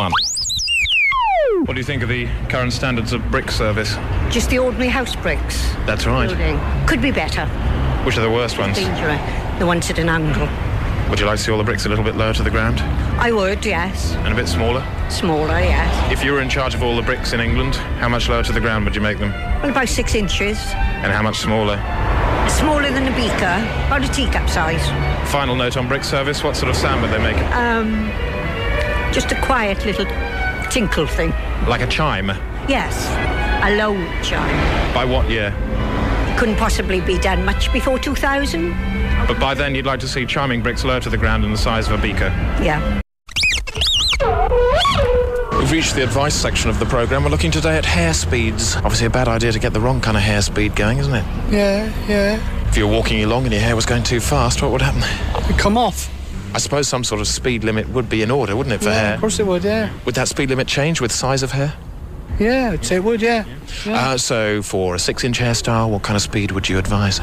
One. What do you think of the current standards of brick service? Just the ordinary house bricks. That's right. Building. Could be better. Which are the worst ones? The ones at an angle. Would you like to see all the bricks a little bit lower to the ground? I would, yes. And a bit smaller? Smaller, yes. If you were in charge of all the bricks in England, how much lower to the ground would you make them? Well, about 6 inches. And how much smaller? Smaller than a beaker, about a teacup size. Final note on brick service, what sort of sound would they make? Just a quiet little tinkle thing. Like a chime? Yes, a low chime. By what year? Couldn't possibly be done much before 2000. But by then you'd like to see chiming bricks lower to the ground in the size of a beaker? Yeah. We've reached the advice section of the programme. We're looking today at hair speeds. Obviously a bad idea to get the wrong kind of hair speed going, isn't it? Yeah. If you were walking along and your hair was going too fast, what would happen? It'd come off. I suppose some sort of speed limit would be in order, wouldn't it, for hair? Of course it would, yeah. Would that speed limit change with size of hair? Yeah, I'd say it would, yeah. So for a 6-inch hairstyle, what kind of speed would you advise?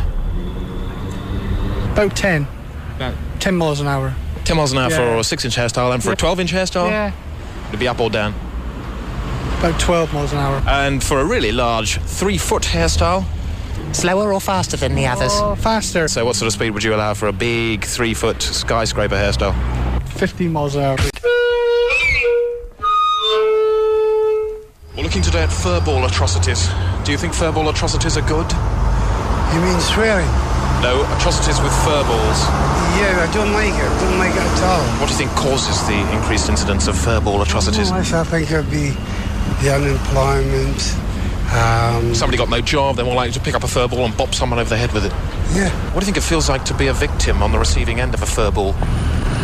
About 10. About 10 miles an hour. 10 miles an hour for a 6-inch hairstyle, and for a 12-inch hairstyle? Yeah. Would it be up or down? About 12 miles an hour. And for a really large 3-foot hairstyle? Slower or faster than the others? Oh, faster. So what sort of speed would you allow for a big 3-foot skyscraper hairstyle? 15 miles an hour. We're looking today at furball atrocities. Do you think furball atrocities are good? You mean swearing? No, atrocities with furballs. Yeah, I don't like it. Don't like it at all. What do you think causes the increased incidence of furball atrocities? I think it would be the unemployment. Somebody got no job, they're more likely to pick up a furball and bop someone over the head with it. Yeah. What do you think it feels like to be a victim on the receiving end of a furball?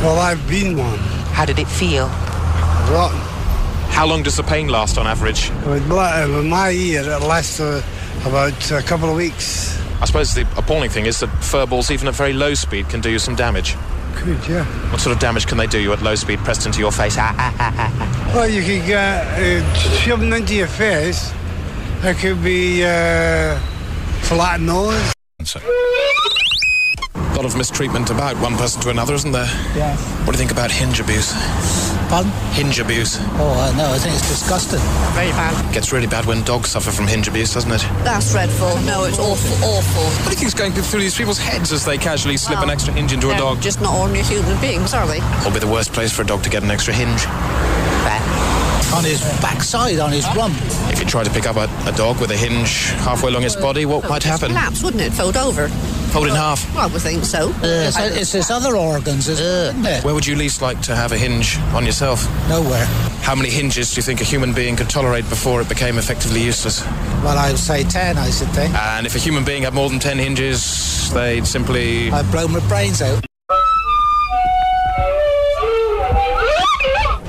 Well, I've been one. How did it feel? Rotten. How long does the pain last on average? With my ear, it lasted about a couple of weeks. I suppose the appalling thing is that furballs, even at very low speed, can do you some damage. Good, yeah. What sort of damage can they do you at low speed, pressed into your face? Well, you could get shoved into your face. It could be flat nose. A lot of mistreatment about one person to another, isn't there? Yeah. What do you think about hinge abuse? Pardon? Hinge abuse. Oh, no, I think it's disgusting. Very bad. Gets really bad when dogs suffer from hinge abuse, doesn't it? That's dreadful. No, it's awful, awful. What do you think's going through these people's heads as they casually slip an extra hinge into a dog? Just not ordinary human beings, are they? What would be the worst place for a dog to get an extra hinge? On his backside, on his rump. If you try to pick up a dog with a hinge halfway along its body, what might happen? Collapse, wouldn't it? Fold over. Fold in half. Well, I would think so. It's his other organs, isn't it? Where would you least like to have a hinge on yourself? Nowhere. How many hinges do you think a human being could tolerate before it became effectively useless? Well, I would say 10, I should think. And if a human being had more than 10 hinges, they'd simply... I'd blow my brains out.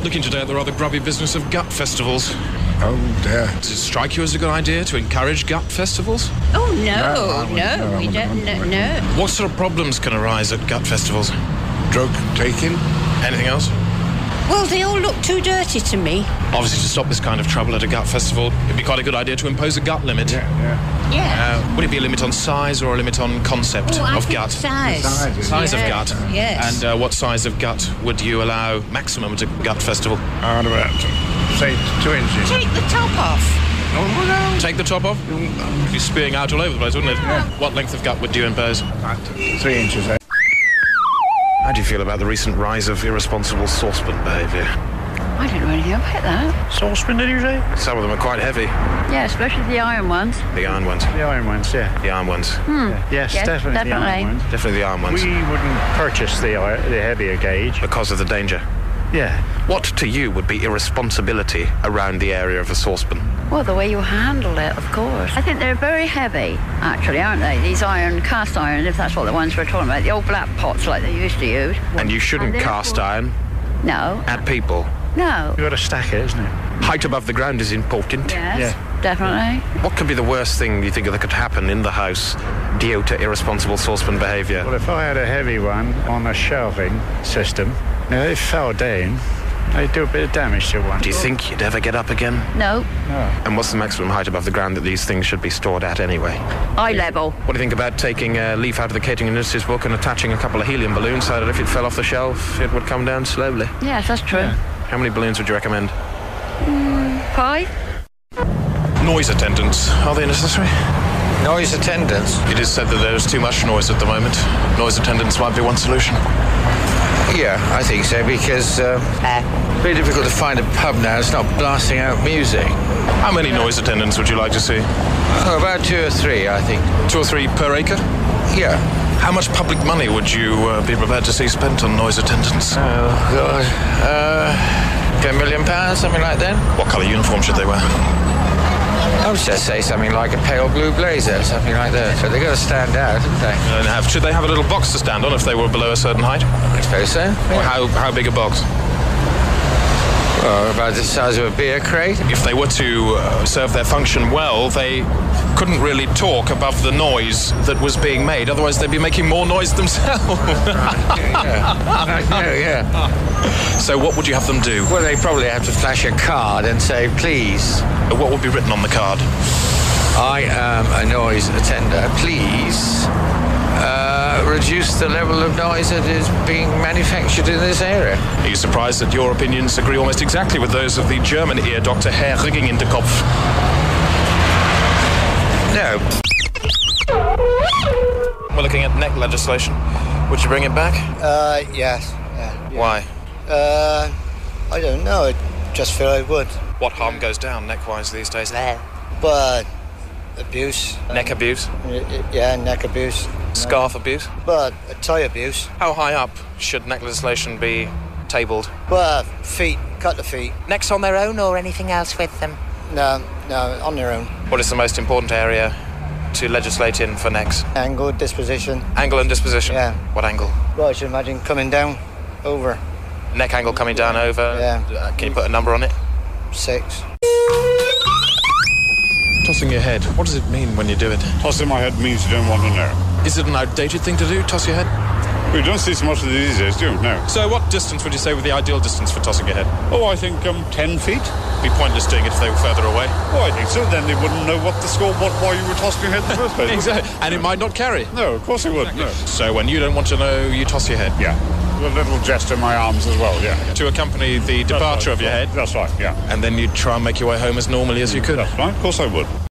Looking today at the rather grubby business of gut festivals. Oh, dear. Does it strike you as a good idea to encourage gut festivals? Oh, no, we don't, no. What sort of problems can arise at gut festivals? Drug taking? Anything else? Well, they all look too dirty to me. Obviously, to stop this kind of trouble at a gut festival, it'd be quite a good idea to impose a gut limit. Yeah. Would it be a limit on size or a limit on concept of gut? Size. Size of gut? Yes. And what size of gut would you allow maximum at a gut festival? Around about, say, 2 inches. Take the top off. No. Take the top off? It'd be spewing out all over the place, wouldn't it? Yeah. What length of gut would you impose? About 3 inches. How do you feel about the recent rise of irresponsible saucepan behaviour? I don't know anything about that. Saucepan, did you say? Some of them are quite heavy. Yeah, especially the iron ones. The iron ones. The iron ones, yeah. The iron ones. Yes, definitely the iron ones. Definitely the iron ones. We wouldn't purchase the heavier gauge. Because of the danger. Yeah. What to you would be irresponsibility around the area of a saucepan? Well, the way you handle it, of course. I think they're very heavy, actually, aren't they? These cast iron, if that's what the ones we're talking about. The old black pots like they used to use. And you shouldn't cast iron No. at people. No. You've got to stack it, isn't it? Height above the ground is important. Yes, definitely. What could be the worst thing you think that could happen in the house due to irresponsible saucepan behaviour? Well, if I had a heavy one on a shelving system, if it fell down, it'd do a bit of damage to one. Do you think you'd ever get up again? No. And what's the maximum height above the ground that these things should be stored at anyway? Eye level. What do you think about taking a leaf out of the catering industry's book and attaching a couple of helium balloons so that if it fell off the shelf, it would come down slowly? Yes, that's true. How many balloons would you recommend? 5? Noise attendants, are they necessary? Noise attendants? It is said that there is too much noise at the moment. Noise attendants might be one solution. Yeah, I think so, because it's very difficult to find a pub now that's not blasting out music. How many noise attendants would you like to see? Oh, about 2 or 3, I think. 2 or 3 per acre? Yeah. How much public money would you be prepared to see spent on noise attendants? Oh, God. £10 million, something like that? What colour uniform should they wear? I would just say something like a pale blue blazer, something like that. So they've got to stand out, haven't they? Should they have a little box to stand on if they were below a certain height? I suppose so. Or how big a box? Well, about the size of a beer crate. If they were to serve their function well, they couldn't really talk above the noise that was being made. Otherwise, they'd be making more noise themselves. Yeah. So what would you have them do? Well, they probably have to flash a card and say, please. What would be written on the card? I am a noise attender. Please reduce the level of noise that is being manufactured in this area. Are you surprised that your opinions agree almost exactly with those of the German ear doctor Herr Rigging in the Kopf? No. We're looking at neck legislation. Would you bring it back? Yes. Yeah. Why? I don't know. I just feel I would. What harm goes down neck-wise these days? But abuse. Neck abuse? Yeah, neck abuse. Scarf abuse? But tie abuse. How high up should neck legislation be tabled? But feet, cut the feet. Necks on their own or anything else with them? No, on their own. What is the most important area to legislate in for necks? Angle, disposition. Angle and disposition? Yeah. What angle? Well, I should imagine coming down, over. Neck angle coming down over? Yeah. Can you put a number on it? 6. Tossing your head. What does it mean when you do it? Tossing my head means you don't want to know. Is it an outdated thing to do, toss your head? We don't see so much of these days, do we? No. So what distance would you say would the ideal distance for tossing your head? Oh, I think 10 feet. Be pointless doing it if they were further away. Oh, I think so. Then they wouldn't know what the score, why you were tossing your head in the first place. Exactly. And it might not carry. No, of course they wouldn't. No. So when you don't want to know, you toss your head. Yeah. A little gesture in my arms as well, yeah. To accompany the departure of your head. That's right, yeah. And then you'd try and make your way home as normally as you could. That's right, of course I would.